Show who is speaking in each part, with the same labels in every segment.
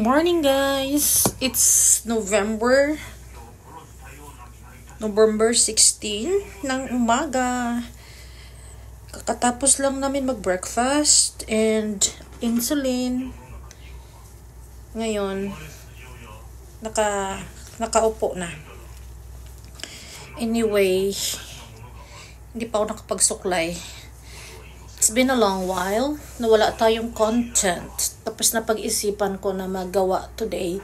Speaker 1: morning, guys. It's November 16 ng umaga. Kakatapos lang namin mag-breakfast and insulin. Ngayon, nakaupo na. Anyway, hindi pa ako nakapagsuklay. It's been a long while na wala tayong content. Tapos na pag-isipan ko na magawa today.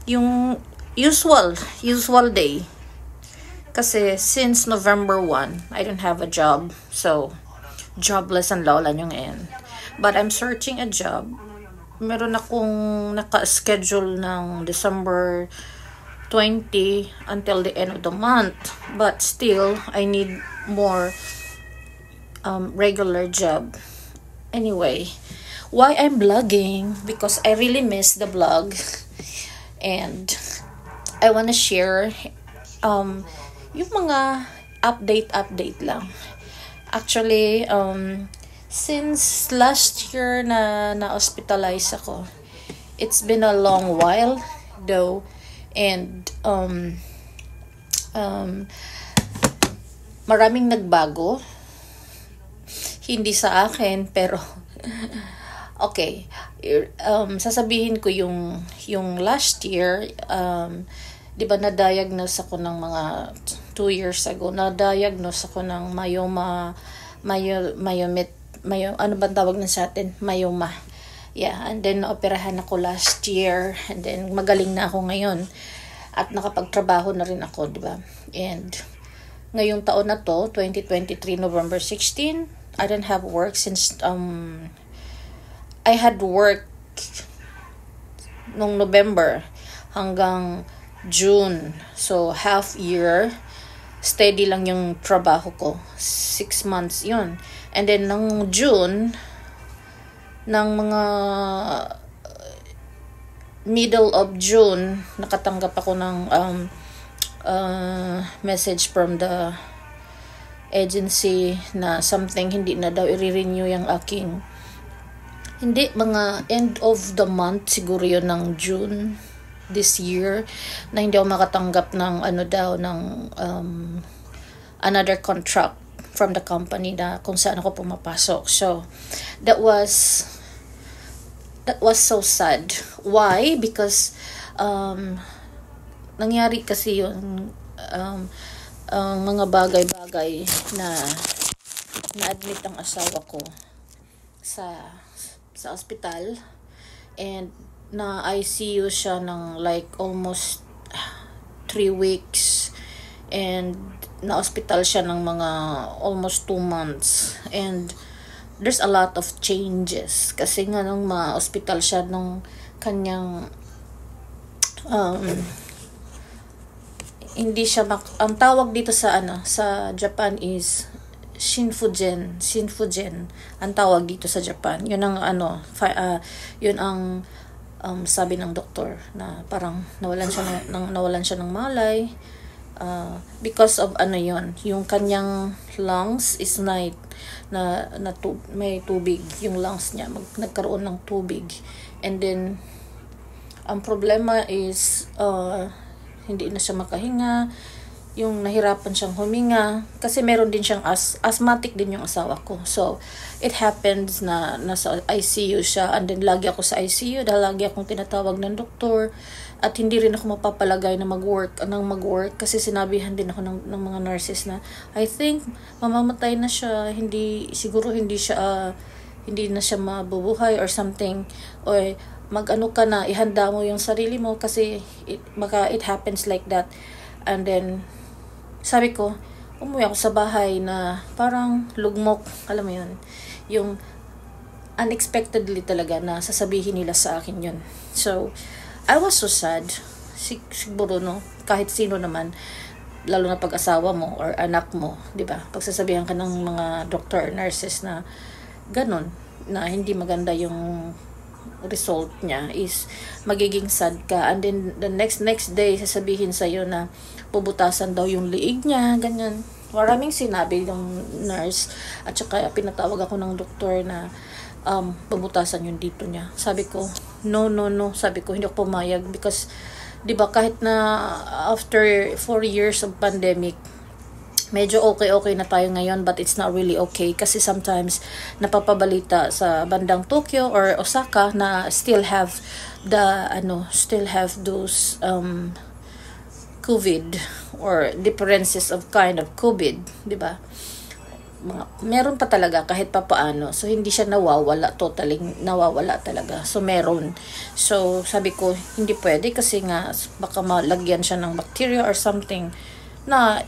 Speaker 1: Yung usual day. Kasi since November 1, I don't have a job. So, jobless ang lola nyo ngayon. But I'm searching a job. Meron akong naka-schedule ng December 20 until the end of the month, but still I need more regular job. Anyway, why I'm vlogging, because I really miss the vlog and I wanna share yung mga update lang. Actually, since last year na hospitalize ako, it's been a long while though. And maraming nagbago, hindi sa akin, pero okay, sasabihin ko yung last year, di ba na-diagnose ako ng mga 2 years ago, na-diagnose ako ng myoma, ano ba tawag na sa atin? Myoma. Yeah, and then operahan ako last year, and then magaling na ako ngayon at nakapagtrabaho na rin ako, di ba? And ngayong taon na to, 2023 November 16, I don't have work since I had work nung November hanggang June. So half year steady lang yung trabaho ko. 6 months 'yun. And then nung June ng mga middle of June, nakatanggap ako ng message from the agency na something hindi na daw i-renew yung aking, hindi, mga end of the month siguro yun ng June this year, na hindi ako makatanggap ng another contract from the company na kung saan ako pumapasok. So that was so sad. Why? Because nangyari kasi yung mga bagay-bagay na na-admit ang asawa ko sa ospital, and na ICU siya ng like almost 3 weeks, and na hospital siya ng mga almost 2 months, and there's a lot of changes kasi nga nung ma-hospital siya nung kanyang hindi siya ang tawag dito sa sa Japan is Shinfugen ang tawag dito sa Japan. Yun ang yun ang sabi ng doktor na parang nawalan siya ng malay because of yung kanyang lungs is may tubig yung lungs niya, nagkaroon ng tubig, and then ang problema is hindi na siya makahinga, yung nahirapan siyang huminga kasi meron din siyang asthmatic din yung asawa ko. So it happens na nasa ICU siya, and then lagi ako sa ICU dahil lagi akong tinatawag ng doktor, at hindi rin ako mapapalagay na mag-work kasi sinabihan din ako ng mga nurses na I think mamamatay na siya, hindi na siya mabubuhay or something, or mag-ano ka na, ihanda mo yung sarili mo kasi it happens like that. And then sabi ko, umuwi ako sa bahay na parang lugmok, alam mo yun, yung unexpectedly talaga na sasabihin nila sa akin yun. So I was so sad. Siguro kahit sino naman, lalo na pag-asawa mo or anak mo, di ba? Pagsasabihan ka ng mga doctor, nurses na ganun, na hindi maganda yung result niya, is magiging sad ka, and then the next day sasabihin sa'yo na pubutasan daw yung liig niya, ganyan. Maraming sinabi ng nurse, at saka pinatawag ako ng doktor na babutasan yung dito niya. Sabi ko, no, no, no. Sabi ko, hindi ako pumayag because, di ba, kahit na after 4 years of pandemic, medyo okay na tayo ngayon, but it's not really okay kasi sometimes napapabalita sa bandang Tokyo or Osaka na still have those COVID or differences of kind of COVID, di ba? Meron pa talaga kahit pa paano. So, hindi siya nawawala, totally nawawala talaga. So, meron. So, sabi ko, hindi pwede kasi nga baka malagyan siya ng bacteria or something na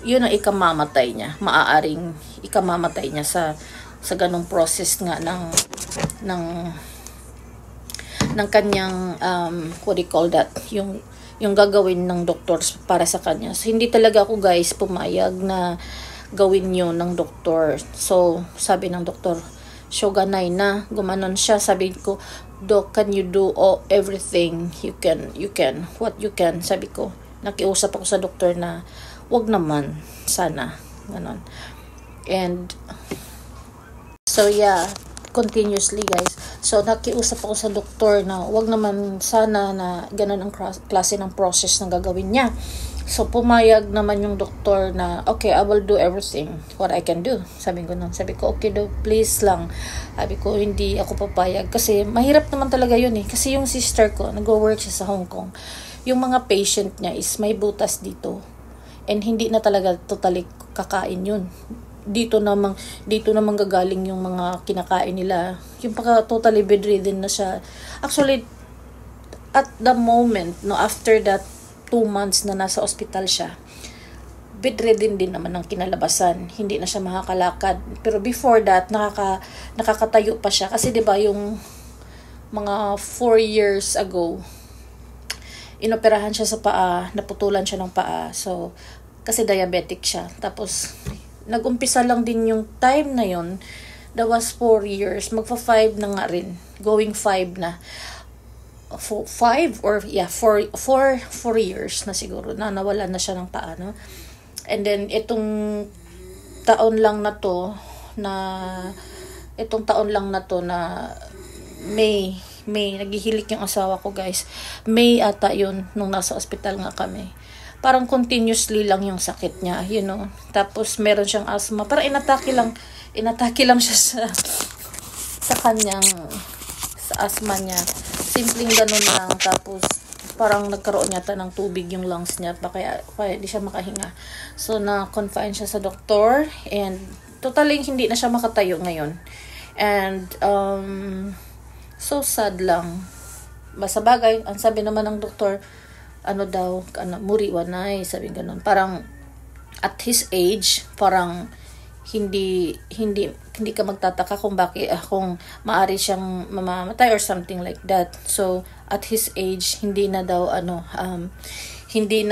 Speaker 1: yun ang ikamamatay niya. Maaaring ikamamatay niya sa ganong process nga ng kanyang, what do you call that? Yung gagawin ng doktor para sa kanya. So, hindi talaga ako guys pumayag na gawin yun ng doktor. So, sabi ng doktor, shoganay na, gumanon siya. Sabi ko, Doc, can you do everything you can, what you can? Sabi ko, nakiusap ako sa doktor na, wag naman, sana, ganon. And, so yeah, continuously guys. So, nakiusap ako sa doktor na, wag naman sana na ganon ang klase ng process na gagawin niya. So, pumayag naman yung doktor na, okay, I will do everything what I can do. Sabi ko nun. Sabi ko, okay do, please lang. Sabi ko, hindi ako papayag. Kasi, mahirap naman talaga yun eh. Kasi yung sister ko, nag-work siya sa Hong Kong. Yung mga patient niya is may butas dito. And hindi na talaga totally kakain yun. Dito namang gagaling yung mga kinakain nila. Yung paka totally bedridden na siya. Actually, at the moment, no, after that, 2 months na nasa ospital siya, bedridden din naman ang kinalabasan. Hindi na siya makakalakad. Pero before that, nakakatayo pa siya. Kasi 'di ba yung mga 4 years ago, inoperahan siya sa paa, naputulan siya ng paa. So, kasi diabetic siya. Tapos, nag-umpisa lang din yung time na yon. That was 4 years. Magfa-5 na nga rin. Going 5 na. 4 years na siguro na nawala na siya ng paa, no? And then itong taon lang na to na May naghihilik yung asawa ko guys. May ata yun nung nasa ospital nga kami. Parang continuously lang yung sakit niya, you know. Tapos meron siyang asthma. Parang inatake lang siya sa kanyang sa asthma niya. Simpleng ganun lang. Tapos, parang nagkaroon yata ng tubig yung lungs niya. Kaya di siya makahinga. So, na-confine siya sa doktor. And, totally hindi na siya makatayo ngayon. And, so sad lang. Basta bagay, ang sabi naman ng doktor, muriwanay, sabi ganun. Parang, at his age, parang, hindi ka magtataka kung kung maari siyang mamamatay or something like that. So at his age hindi na daw hindi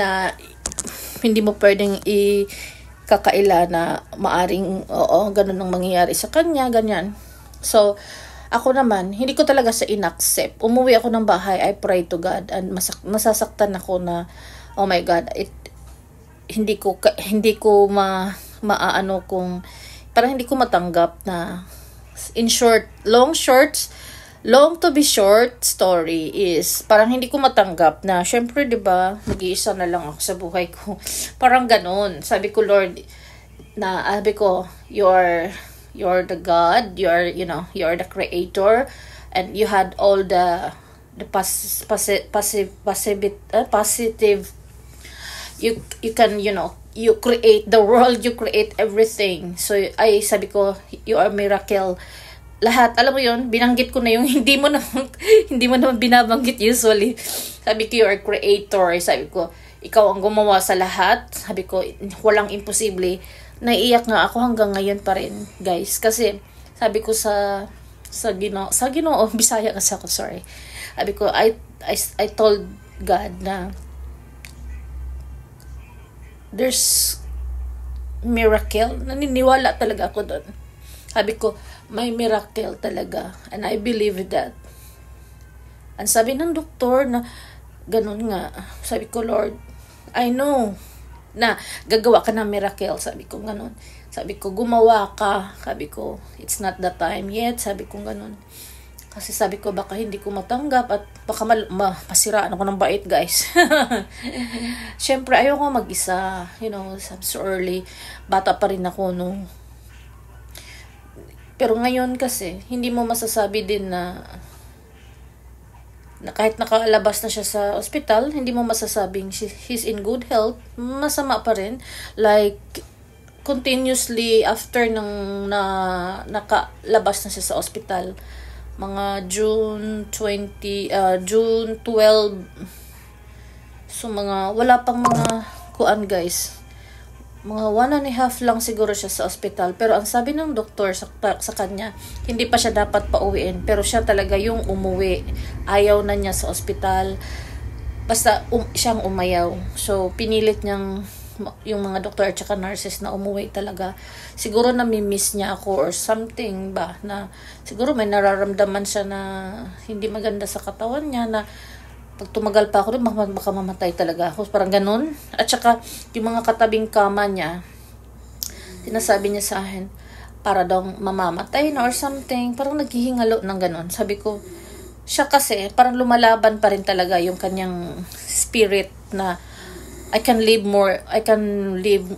Speaker 1: mo pwedeng ikakaila na maaring ganun ang mangyayari sa kanya, ganyan. So ako naman hindi ko talaga sa inaccept. Umuwi ako ng bahay, I pray to God, and nasasaktan ako na oh my God, hindi ko kung parang hindi ko matanggap na in short, long to be short story is parang hindi ko matanggap na syempre 'di ba nag-iisa na lang ako sa buhay ko. Parang ganoon. Sabi ko Lord you're the God, you're the creator, and you had all the positive you can you create the world, you create everything. So, sabi ko, you are miracle. Lahat, alam mo yun, binanggit ko na yung hindi mo naman binabanggit usually. Sabi ko, you are creator. Sabi ko, ikaw ang gumawa sa lahat. Sabi ko, walang imposible. Naiiyak nga ako hanggang ngayon pa rin, guys. Kasi, sabi ko sa Ginoo, Bisaya kasi ako, sorry. Sabi ko, I told God na, there's miracle. Naniniwala talaga ako doon. Sabi ko, may miracle talaga. And I believe that. Ang sabi ng doktor na, ganun nga. Sabi ko, Lord, I know na gagawa ka ng miracle. Sabi ko ganun. Sabi ko, gumawa ka. Sabi ko, it's not the time yet. Sabi ko ganun. Kasi sabi ko, baka hindi ko matanggap at baka masiraan ako ng bait, guys. Siyempre, ayoko mag-isa. You know, I'm so early. Bata pa rin ako, no. Pero ngayon kasi, hindi mo masasabi din na kahit nakalabas na siya sa ospital, hindi mo masasabing he's in good health. Masama pa rin. Like, continuously after nang nakalabas na siya sa ospital, mga June 12, so mga wala pang mga kuan, guys, mga 1.5 lang siguro siya sa ospital. Pero ang sabi ng doktor sa kanya, hindi pa siya dapat pauwiin, pero siya talaga yung umuwi. Ayaw na niya sa ospital, basta siyang umayaw. So pinilit niyang yung mga doktor at saka nurses na umuwi talaga. Siguro nami-miss niya ako or something ba, na siguro may nararamdaman siya na hindi maganda sa katawan niya, na pag tumagal pa ako rin, baka mamatay talaga ako. Parang ganun. At saka yung mga katabing kama niya, sinasabi niya sa akin, para daw mamamatay na or something. Parang naghihingalo ng ganun. Sabi ko, siya kasi parang lumalaban pa rin talaga yung kanyang spirit na I can live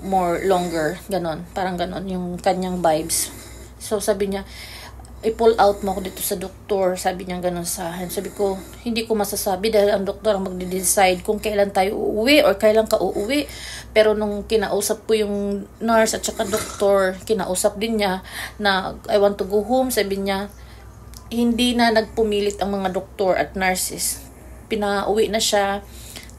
Speaker 1: more longer, ganon, parang ganon yung kanyang vibes. So sabi niya, i-pull out mo ako dito sa doktor, sabi niya ganon sa akin. Sabi ko, hindi ko masasabi dahil ang doktor ang magde-decide kung kailan tayo uuwi or kailan ka uuwi. Pero nung kinausap ko yung nurse at saka doktor, kinausap din niya na I want to go home, sabi niya, hindi na nagpumilit ang mga doktor at nurses. Pinauwi na siya.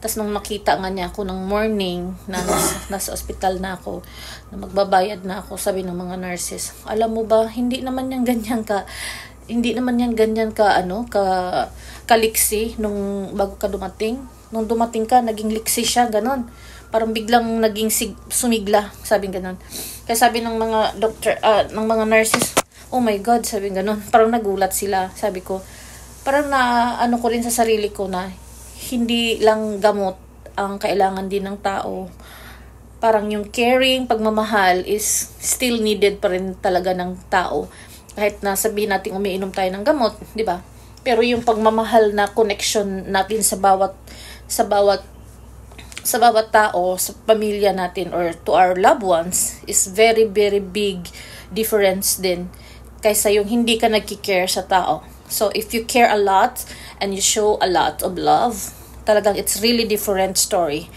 Speaker 1: Tapos nung makita nga niya ako ng morning na nasa ospital na ako, na magbabayad na ako, sabi ng mga nurses, alam mo ba, hindi naman yan ganyan ka kaliksi nung bago ka dumating. Nung dumating ka, naging liksi siya, ganon. Parang biglang naging sumigla, sabi ganon. Kaya sabi ng mga doctor, ng mga nurses, oh my God, sabi ganon. Parang nagulat sila, sabi ko. Parang ko rin sa sarili ko na, hindi lang gamot ang kailangan din ng tao. Parang yung caring, pagmamahal is still needed pa rin talaga ng tao. Kahit na sabihin natin umiinom tayo ng gamot, di ba? Pero yung pagmamahal na connection natin sa bawat tao, sa pamilya natin or to our loved ones is very, very big difference din kaysa yung hindi ka nagki-care sa tao. So, if you care a lot and you show a lot of love, talagang it's really different story.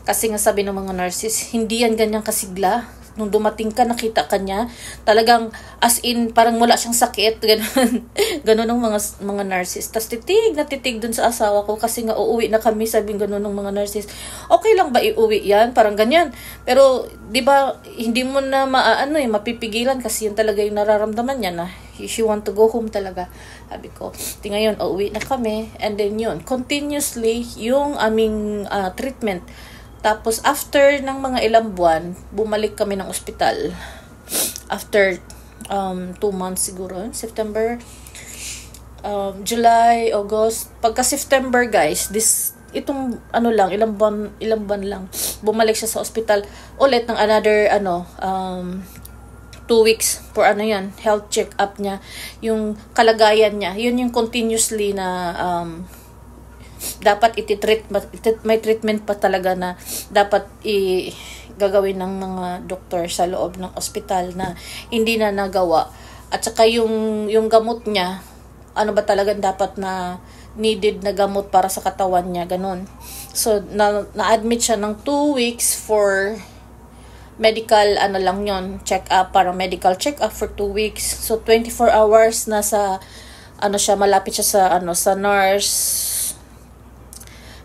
Speaker 1: Kasi nga sabi ng mga nurses, hindi yan ganyang kasigla. Nung dumating ka, nakita ka niya, talagang as in, parang wala siyang sakit. Ganun. Ganun ng mga nurses. Tapos titig dun sa asawa ko kasi nga uuwi na kami, sabing ganun ng mga nurses. Okay lang ba iuwi yan? Parang ganyan. Pero, di ba, hindi mo na mapipigilan kasi yun talaga yung nararamdaman niya na she want to go home talaga. Sabi ko, ngayon, uuwi na kami. And then yun, continuously, yung aming treatment. Tapos, after ng mga ilang buwan, bumalik kami ng ospital. After 2 months siguro. September, July, August. Pagka September, guys, itong ilang buwan lang, bumalik siya sa ospital. Ulit ng another, 2 weeks for health check-up niya. Yung kalagayan niya, yun yung continuously na dapat may treatment pa talaga na dapat gagawin ng mga doktor sa loob ng ospital na hindi na nagawa. At saka yung gamot niya, ba talagang dapat na needed na gamot para sa katawan niya, ganun. So, na-admit siya ng 2 weeks for medical, check-up, para medical check-up for 2 weeks. So, 24 hours na malapit siya sa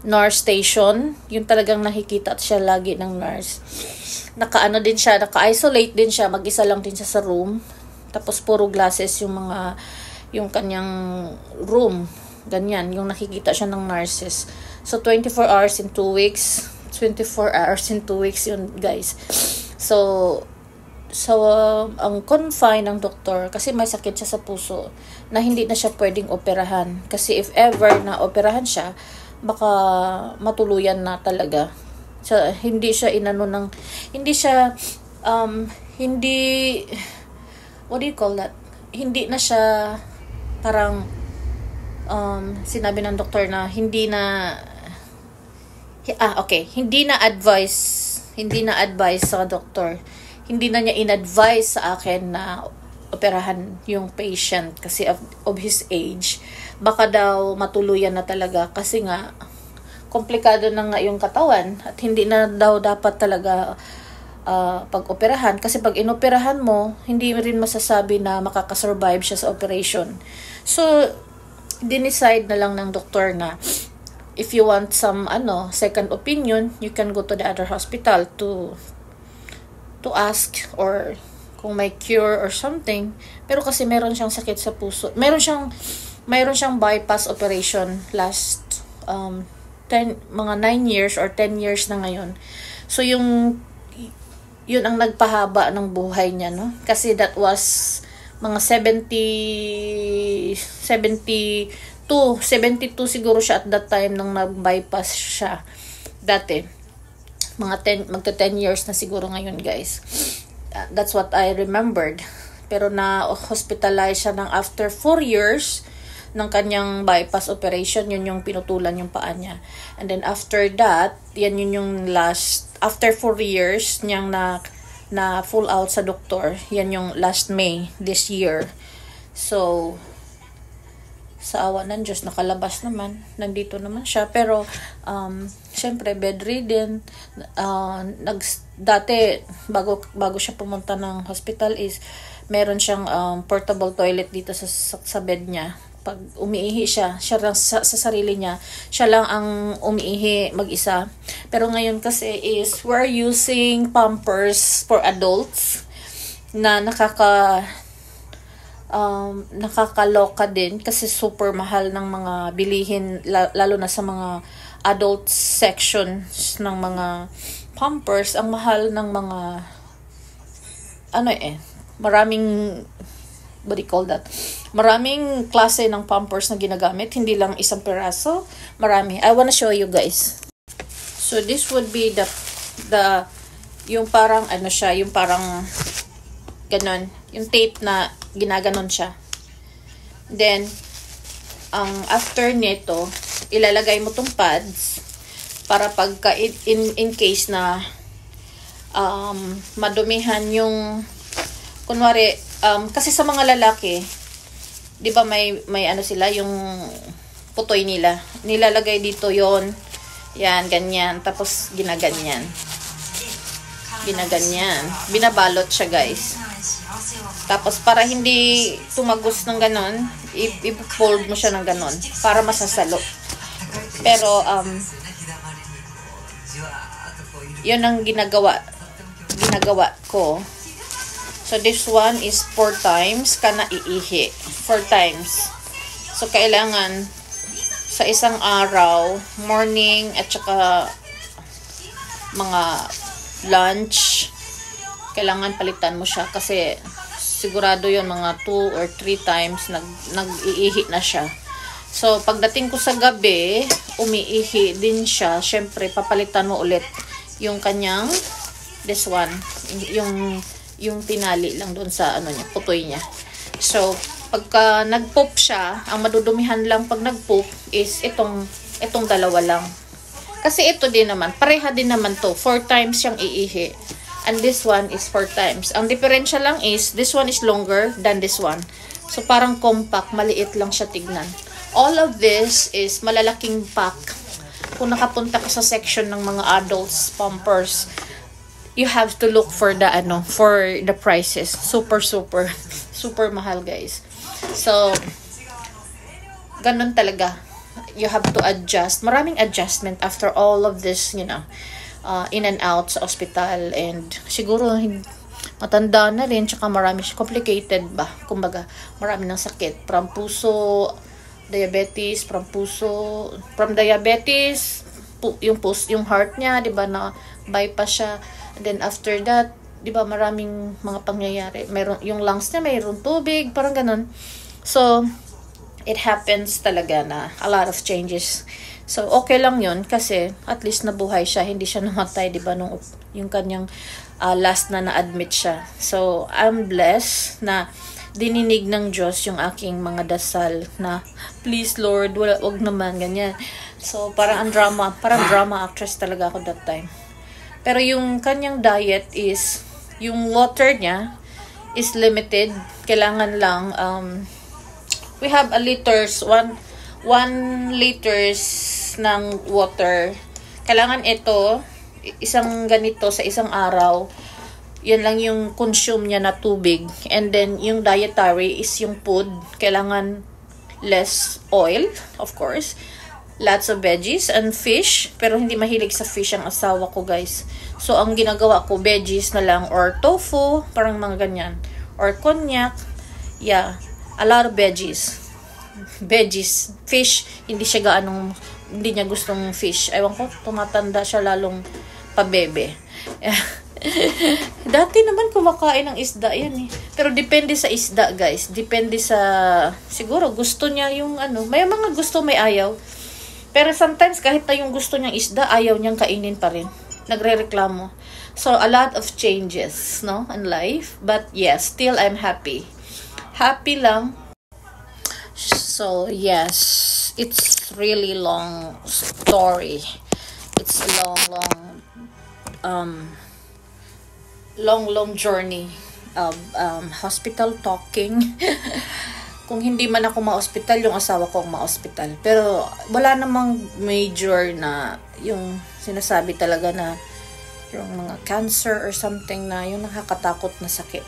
Speaker 1: nurse station. Yung talagang nakikita siya lagi ng nurse. Naka-isolate din siya, mag-isa lang din siya sa room. Tapos puro glasses yung kanyang room. Ganyan, yung nakikita siya ng nurses. So 24 hours in 2 weeks. 24 hours in 2 weeks yun, guys. So ang confine ng doktor, kasi may sakit siya sa puso, na hindi na siya pwedeng operahan. Kasi if ever na operahan siya, baka matuluyan na talaga. So, hindi siya inano ng, hindi siya, hindi, what do you call that? Hindi na siya, parang, sinabi ng doktor na, hindi na, hindi na advice sa doktor. Hindi na niya in-advise sa akin na operahan yung patient kasi of his age. Baka daw matuluyan na talaga kasi nga, komplikado na nga yung katawan at hindi na daw dapat talaga pag-operahan kasi pag inoperahan mo, hindi rin masasabi na makakasurvive siya sa operation. So, dinicide na lang ng doktor na if you want some second opinion, you can go to the other hospital to ask or kung may cure or something. Pero kasi meron siyang sakit sa puso. Meron siyang bypass operation last mga 9 years or 10 years na ngayon. So, yun ang nagpahaba ng buhay niya, no? Kasi that was mga 72 siguro siya at that time nang nag-bypass siya. Dati. Magta 10 years na siguro ngayon, guys. That's what I remembered. Pero na-hospitalize siya ng after 4 years ng kanyang bypass operation, yun yung pinutulan yung paa niya. And then after that, yun yung last, after 4 years niyang na full out sa doktor, yan yung last May this year. So, sa awa ng Diyos, nakalabas naman. Nandito naman siya. Pero, syempre, bedridden. Dati, bago siya pumunta ng hospital is, meron siyang portable toilet dito sa bed niya. Pag umiihi siya lang sa sarili niya, siya lang ang umiihi mag-isa. Pero ngayon kasi is, we're using Pampers for adults na nakakaloka din kasi super mahal ng mga bilihin, lalo na sa mga adult sections ng mga Pampers. Ang mahal ng mga maraming, what do you call that? Maraming klase ng Pampers na ginagamit, hindi lang isang peraso, marami. I wanna show you guys. So this would be yung parang yung parang ganon, yung tape na ginaganon siya. Then after nito, ilalagay mo tong pads para pagka in case na madumihan yung, kunwari, kasi sa mga lalaki, di ba may sila, yung putoy nila. Nilalagay dito yon, yan, ganyan. Tapos, ginaganyan. Binabalot siya, guys. Tapos, para hindi tumagos ng ganon, i-fold mo siya ng ganon para masasalo. Pero, yun ang ginagawa ko. So, this one is 4 times ka na iihi. 4 times. So, kailangan sa isang araw, morning at saka mga lunch, kailangan palitan mo siya kasi sigurado yun mga 2 or 3 times nag-iihi na siya. So, pagdating ko sa gabi, umiihi din siya. Syempre, papalitan mo ulit yung kanyang, this one, yung tinali lang doon sa putoy niya. So, pagka nag-poop siya, ang madudumihan lang pag nag-poop is itong dalawa lang. Kasi ito din naman, pareha din naman to. 4 times siyang iihi. And this one is 4 times. Ang diferensya lang is, this one is longer than this one. So, parang compact, maliit lang siya tignan. All of this is malalaking pack. Kung nakapunta ka sa section ng mga adults, Pampers, you have to look for the prices. Super mahal, guys. So, ganun talaga. You have to adjust. Maraming adjustment after all of this, in and out sa hospital. And siguro, matanda na rin. Tsaka marami siya. Complicated ba? Kumbaga, marami ng sakit. From puso, diabetes, from diabetes, yung heart niya, di ba, na bypass siya. And then after that, di ba, maraming mga pangyayari. Meron, yung lungs niya, mayroon tubig, parang ganun. So, it happens talaga na a lot of changes So, okay lang yun kasi at least nabuhay siya. Hindi siya namatay, di ba, nung yung kanyang last na na-admit siya. So, I'm blessed na dininig ng Diyos yung aking mga dasal na, please Lord, wag naman, ganyan. So, parang drama actress talaga ako that time. Pero yung kanyang diet is, yung water niya is limited. Kailangan lang, we have a liters, 1 liters ng water. Kailangan ito, isang ganito sa isang araw. Yan lang yung consume niya na tubig. And then, yung dietary is yung food. Kailangan less oil, of course. Lots of veggies and fish. Pero hindi mahilig sa fish ang asawa ko, guys. So, ang ginagawa ko, veggies na lang. Or tofu, parang mga ganyan. Or konyak. Yeah, a lot of veggies. Veggies. Fish, hindi niya gustong fish. Ewan ko, tumatanda siya lalong pabebe. Dati naman kumakain ng isda yan eh. Pero depende sa isda, guys. Depende sa, siguro gusto niya yung may mga gusto, may ayaw. Pero sometimes kahit na yung gusto niyang isda, ayaw niyang kainin pa rin. Nagrereklamo. So, a lot of changes, no, in life. But yes, still I'm happy. Happy lang. So, yes, it's really long story. It's a long journey of hospital talking. Kung hindi man ako ma-hospital, yung asawa ko ang ma-hospital. Pero wala namang major na yung sinasabi talaga na yung mga cancer or something na yung nakakatakot na sakit.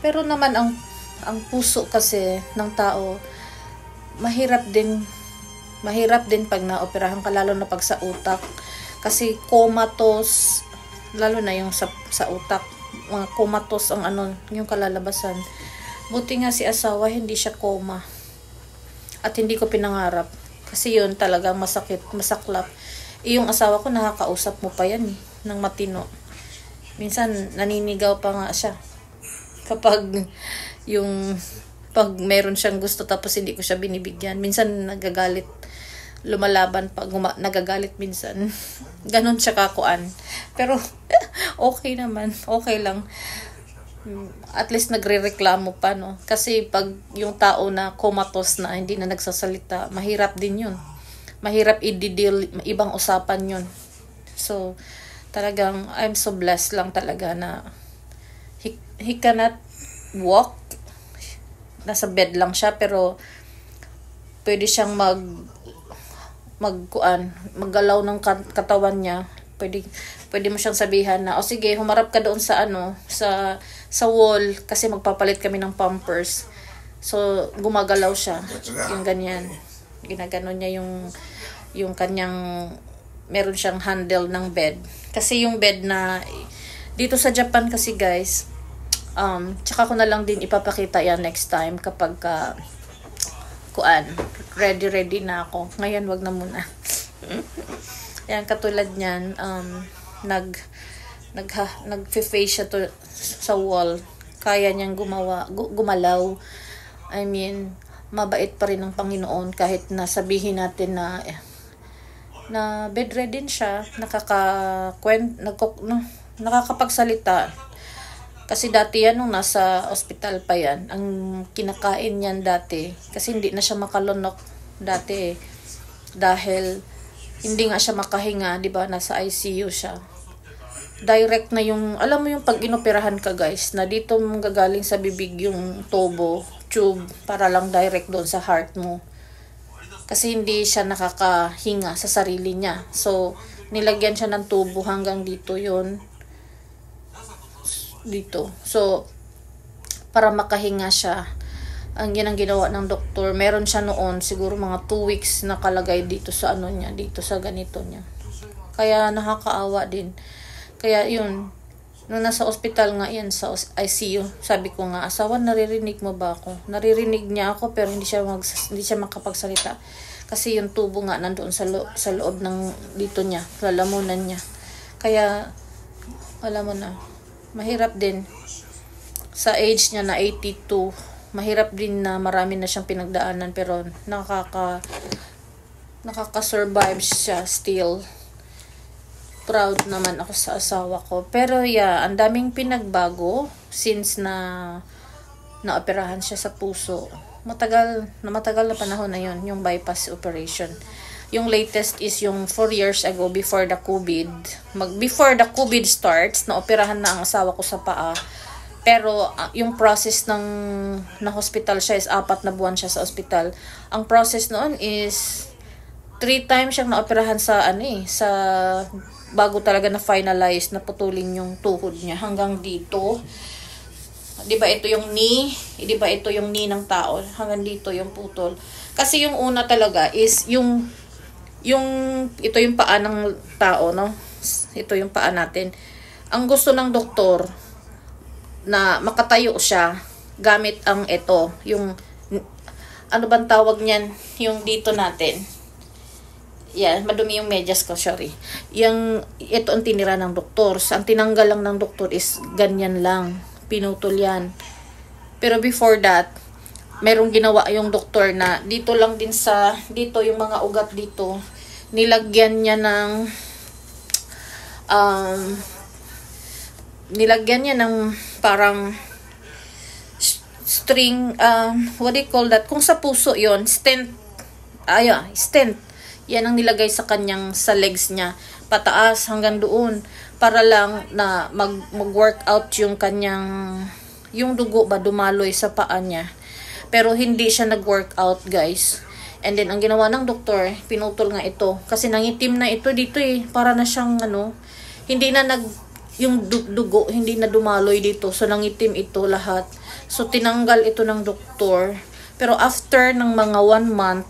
Speaker 1: Pero naman ang puso kasi ng tao, mahirap din pag naoperahan ka, lalo na pag sa utak. Kasi comatose, lalo na yung sa utak, mga comatose ang yung kalalabasan. Buti nga si asawa, hindi siya coma. At hindi ko pinangarap. Kasi yun talagang masakit, masaklap. Yung asawa ko, nakakausap mo pa yan ng matino. Minsan, naninigaw pa nga siya. Kapag pag meron siyang gusto tapos hindi ko siya binibigyan. Minsan, nagagalit. Lumalaban pag nagagalit minsan. Ganon siya kakuan. Pero, okay naman. Okay lang. At least nagrereklamo pa, no? Kasi pag yung tao na comatose na, hindi na nagsasalita, mahirap din yun. Mahirap i-deal, ibang usapan yun. So, talagang, I'm so blessed lang talaga na he cannot walk. Nasa bed lang siya, pero pwede siyang maggalaw ng katawan niya. Pwede mo siyang sabihan na, sige, humarap ka doon sa sa wall kasi magpapalit kami ng pampers. So, gumagalaw siya. Yung ganyan. Ginaganon niya yung kanyang, meron siyang handle ng bed. Kasi yung bed na, dito sa Japan kasi, guys, tsaka ko na lang din ipapakita yan next time kapag ready na ako. Ngayon, wag na muna. Yan, katulad niyan, nag-face siya sa wall. Kaya niyang gumalaw. I mean, mabait pa rin ng Panginoon kahit na sabihin natin na bedridden siya, nakakapagsalita. Kasi dati yan, nung nasa ospital pa yan, ang kinakain niyan dati, kasi hindi na siya makalunok dati dahil hindi nga siya makahinga, di ba? Nasa ICU siya. Direct na yung, alam mo yung pag inoperahan ka, guys, na dito mong gagaling sa bibig yung tube, para lang direct doon sa heart mo. Kasi hindi siya nakakahinga sa sarili niya. So, nilagyan siya ng tubo hanggang dito yun. Dito. So, para makahinga siya, ang ginawa ng doktor, meron siya noon siguro mga 2 weeks nakalagay dito sa niya, dito sa ganito niya. Kaya nakakaawa din. Kaya yun, nung nasa ospital nga yan, sa ICU, sabi ko nga, asawa, naririnig mo ba ako? Naririnig niya ako pero hindi siya makapagsalita. Kasi yung tubo nga nandoon sa loob ng dito niya, lalamunan niya. Kaya, alam mo na, mahirap din. Sa age niya na 82, mahirap din na marami na siyang pinagdaanan pero nakaka-survive siya still. Proud naman ako sa asawa ko. Pero yeah, ang daming pinagbago since naoperahan siya sa puso. Matagal na panahon na yun, yung bypass operation. Yung latest is yung 4 years ago before the COVID. Before the COVID starts, naoperahan na ang asawa ko sa paa. Pero yung process na hospital siya is 4 na buwan siya sa hospital. Ang process noon is 3 times siyang naoperahan sa sa bago talaga na finalize na putulin yung tuhod niya hanggang dito. 'Di ba ito yung knee? 'Di ba ito yung knee ng tao? Hanggang dito yung putol. Kasi yung una talaga is yung ito yung paa ng tao, no? Ito yung paa natin. Ang gusto ng doktor na makatayo siya gamit ang ito, yung ano bang tawag niyan, yung dito natin. Yeah, madumi yung medyas ko, sorry. Ito ang tinira ng doktor. Ang tinanggal lang ng doktor is ganyan lang. Pinutol yan. Pero before that, merong ginawa yung doktor na dito lang din dito yung mga ugat dito, nilagyan niya ng parang string, what do you call that? Kung sa puso yon, stent. Stent. Yan ang nilagay sa legs niya, pataas hanggang doon, para lang na mag-workout yung dugo ba dumaloy sa paa niya. Pero hindi siya nag-workout, guys. And then ang ginawa ng doktor, pinutol nga ito kasi nangitim na ito dito para na siyang hindi na yung dugo hindi na dumaloy dito, so nangitim ito lahat. So tinanggal ito ng doktor. Pero after ng mga 1 month,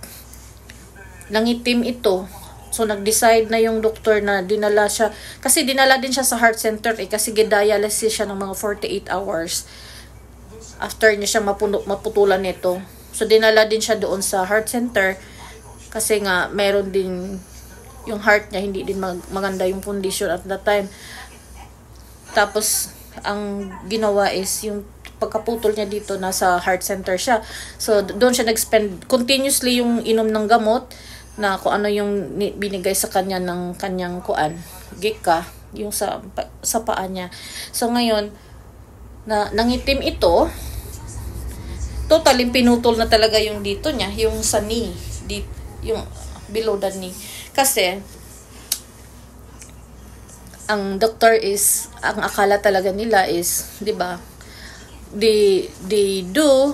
Speaker 1: nangitim ito. So nag-decide na yung doktor na dinala siya, kasi dinala din siya sa heart center kasi dialysis siya ng mga 48 hours after niya siya maputulan nito. So dinala din siya doon sa heart center kasi nga meron din yung heart niya, hindi din maganda yung condition at that time. Tapos ang ginawa is yung pagkaputol niya dito, nasa heart center siya. So doon siya nag-spend continuously yung inom ng gamot na kung ano yung binigay sa kanya ng kanyang gika, yung sa paa niya. So ngayon na nangitim ito, totally pinutol na talaga yung dito niya, yung sa knee, yung below the knee. Kasi ang doctor is, ang akala talaga nila is, 'di ba? They do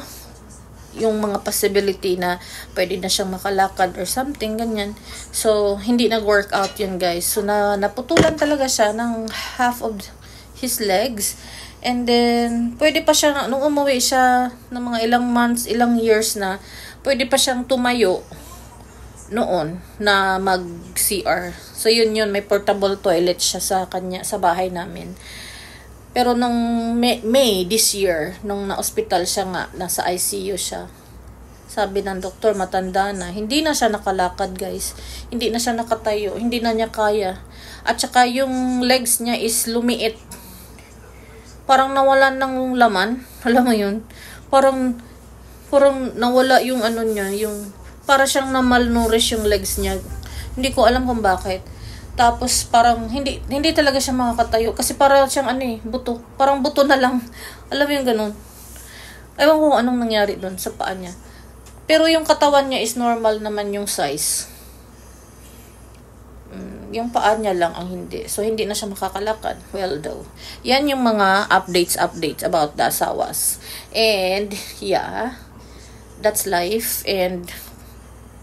Speaker 1: yung mga possibility na pwede na siyang makalakad or something ganyan. So hindi nag-workout yun, guys. So naputulan talaga siya ng half of his legs. And then pwede pa siya nung umuwi siya ng mga ilang months, ilang years na, pwede pa siyang tumayo noon na mag-CR. So yun, may portable toilet siya sa bahay namin. Pero nung May this year, nung na-hospital siya nga, nasa ICU siya, sabi ng doktor, matanda na. Hindi na siya nakalakad, guys. Hindi na siya nakatayo. Hindi na niya kaya. At saka yung legs niya is lumiit. Parang nawalan ng laman. Alam mo yun? Parang nawala yung niya, yung para siyang na-malnourish yung legs niya. Hindi ko alam kung bakit. Tapos parang hindi talaga siya makakatayo kasi para siyang buto. Parang buto na lang. Alam mo yung ganun. Ewan ko kung anong nangyari doon sa paa niya. Pero yung katawan niya is normal naman yung size. Yung paa niya lang ang hindi. So hindi na siya makakalakad. Well though. Yan yung mga updates about the asawas. And yeah, that's life, and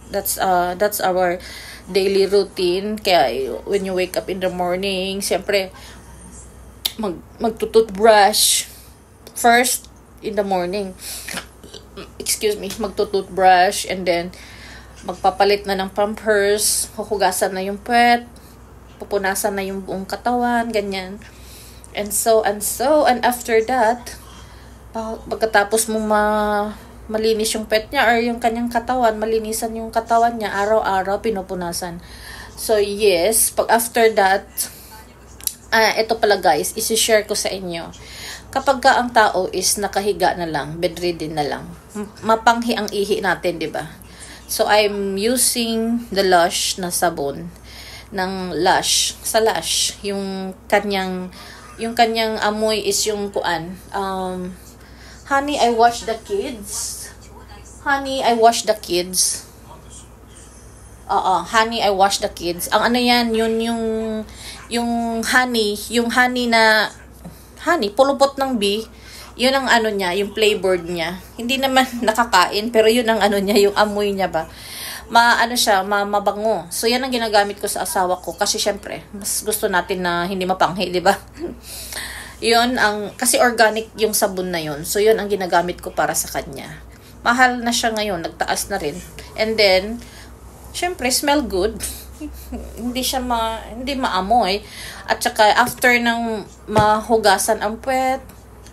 Speaker 1: that's our daily routine. Kaya when you wake up in the morning, siyempre magtututbrush first in the morning. Magtututbrush, and then magpapalit na ng pampers, huhugasan na yung puwet, pupunasan na yung buong katawan, ganyan. And after that, pagkatapos mo malinis yung pet niya or yung kanyang katawan, malinisan yung katawan niya, araw-araw pinupunasan. So yes, pag after that, ito pala guys, isi-share ko sa inyo. Kapag ang tao is nakahiga na lang, bedridden na lang, mapanghi ang ihi natin, di ba? So, I'm using the Lush na sabon ng Lush. Sa Lush, yung kanyang amoy is yung kuan. Honey, I wash the kids. Honey, I wash the kids. Honey, I wash the kids. Ang ano yan, yung honey na, honey, pulupot ng bee, yun ang ano niya, yung flavor niya. Hindi naman nakakain, pero yun ang ano niya, yung amoy niya ba. Mabango. So, yan ang ginagamit ko sa asawa ko. Kasi, syempre, mas gusto natin na hindi mapanghi, di ba? Kasi organic yung sabon na yun. So, yun ang ginagamit ko para sa kanya. Mahal na siya ngayon, nagtaas na rin. And then, syempre, smell good. Hindi maamoy. At saka, after ng mahugasan ang puwet,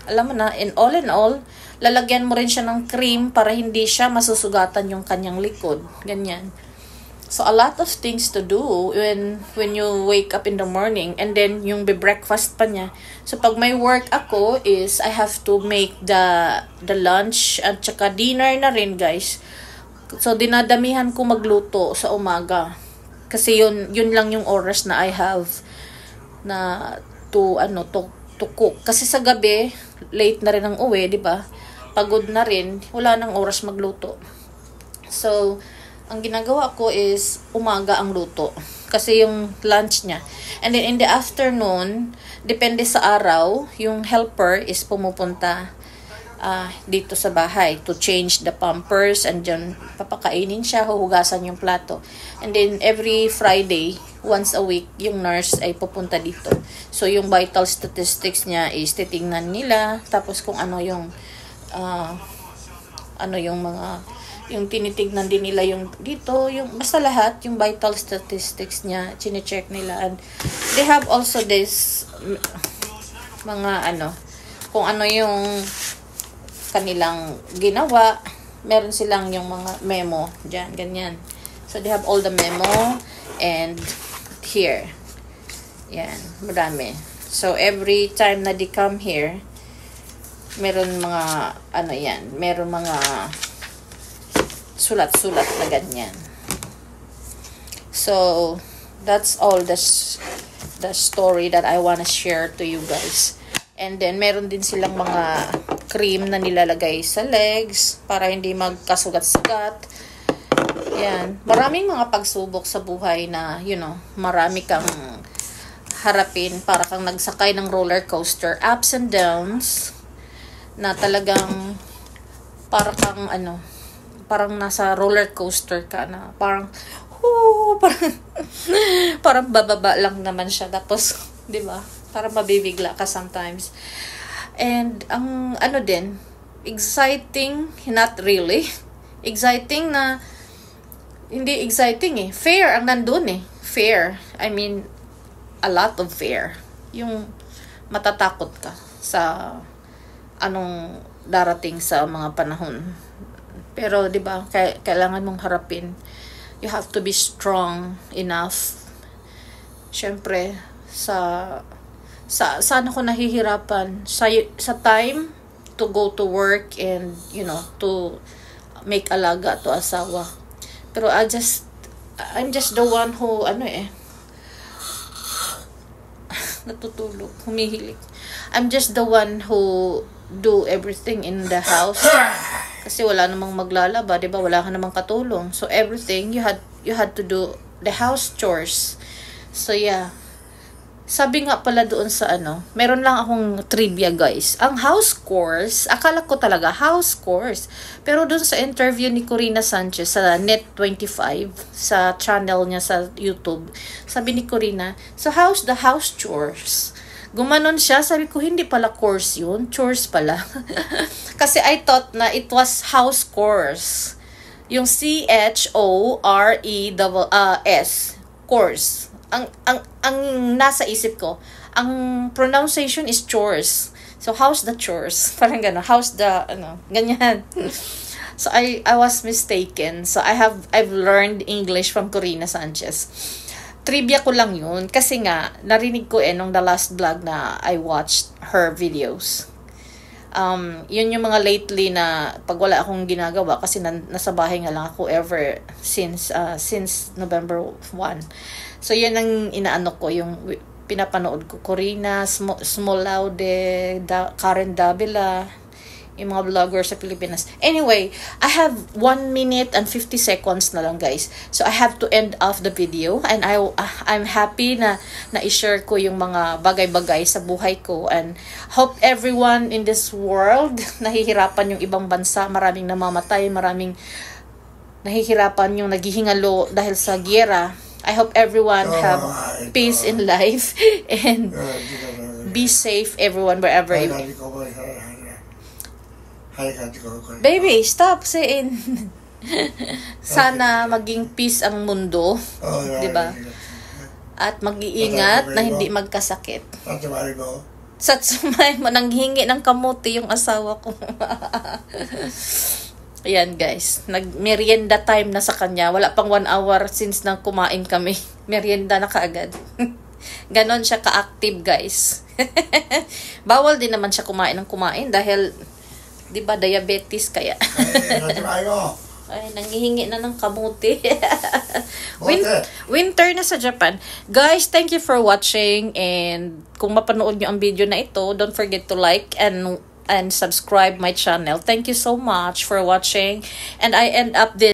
Speaker 1: alam mo na, in all, lalagyan mo rin siya ng cream para hindi siya masusugatan yung kanyang likod. Ganyan. So, a lot of things to do when you wake up in the morning. And then, yung be-breakfast pa niya. So, pag may work ako is, I have to make the lunch at saka dinner na rin, guys. So, dinadamihan ko magluto sa umaga. Kasi yun lang yung oras na I have na to cook. Kasi sa gabi, late na rin ang uwi, di ba? Pagod na rin, wala nang oras magluto. So, ang ginagawa ko is umaga ang luto. Kasi yung lunch niya. And then in the afternoon, depende sa araw, yung helper is pumupunta dito sa bahay to change the pampers, and dyan papakainin siya, huhugasan yung plato. And then every Friday, once a week, yung nurse ay pupunta dito. So yung vital statistics niya is titingnan nila, tapos kung ano yung yung tinitignan din nila yung dito, yung basta lahat, yung vital statistics niya, chine-check nila. And they have also this mga kung ano yung kanilang ginawa. Meron silang yung mga memo dyan, ganyan. So they have all the memo, and here, yan, marami. So every time na they come here, meron mga meron mga sulat-sulat na ganyan. So that's all the story that I wanna share to you guys. And then meron din silang mga cream na nilalagay sa legs para hindi magkasugat-sugat. Yan. Maraming mga pagsubok sa buhay na, marami kang harapin, para kang nagsakay ng roller coaster, ups and downs, na talagang parang nasa roller coaster ka na, parang parang bababa lang naman siya, tapos 'di ba? Parang mabibigla ka sometimes. And ang din, exciting, not really. Exciting na hindi exciting Fair ang nandun Fair. I mean, a lot of fear. Yung matatakot ka sa anong darating sa mga panahon. Pero 'di ba, kailangan mong harapin. You have to be strong enough. Syempre, saan ako nahihirapan sa time to go to work and to make alaga to asawa. Pero I'm just the one who natutulog, humihilig. I'm just the one who do everything in the house. Kasi wala namang maglalaba, 'di ba? Wala ka namang katulong. So everything you had to do the house chores. So yeah. Sabi nga pala doon sa meron lang akong trivia, guys. Ang house chores, akala ko talaga house chores. Pero doon sa interview ni Corina Sanchez sa Net25, sa channel niya sa YouTube, sabi ni Corina, so how's the house chores? Gumanon siya, sabi ko, hindi pala chores yun, chores pala. Kasi I thought na it was house chores. Yung CHORES, chores. Ang nasa isip ko, ang pronunciation is chores. So how's the chores? Parang gano'n. How's the ganyan. So I was mistaken. So I've learned English from Corina Sanchez. Trivia ko lang yun kasi nga narinig ko nung the last vlog na I watched her videos. Yun yung mga lately na pag wala akong ginagawa kasi nasa bahay nga lang ako ever since November 1. So yun ang inaano ko, yung pinapanood ko, Corina Small Laude, Karen Davila, yung mga vlogger sa Pilipinas. Anyway, I have 1 minute and 50 seconds na lang, guys. So I have to end off the video, and I'm happy na i-share ko yung mga bagay-bagay sa buhay ko, and hope everyone in this world, nahihirapan yung ibang bansa, maraming namamatay, maraming nahihirapan yung naghihingalo dahil sa giyera. I hope everyone have peace in life and be safe, everyone, wherever you. Baby, stop saying. Sana maging peace ang mundo, 'di ba? At mag-iingat na hindi magkasakit. Satsumay mo, nanghingi ng kamuti yung asawa ko. Ayan, guys, nag-merienda time na sa kanya. Wala pang 1 hour since nang kumain kami. Merienda na kaagad. Ganon siya ka-active, guys. Bawal din naman siya kumain dahil, di ba, diabetes kaya. Ay, nanghihingi na ng kamuti. Winter na sa Japan. Guys, thank you for watching, and kung mapanood nyo ang video na ito, don't forget to like and subscribe my channel. Thank you so much for watching, and I end up this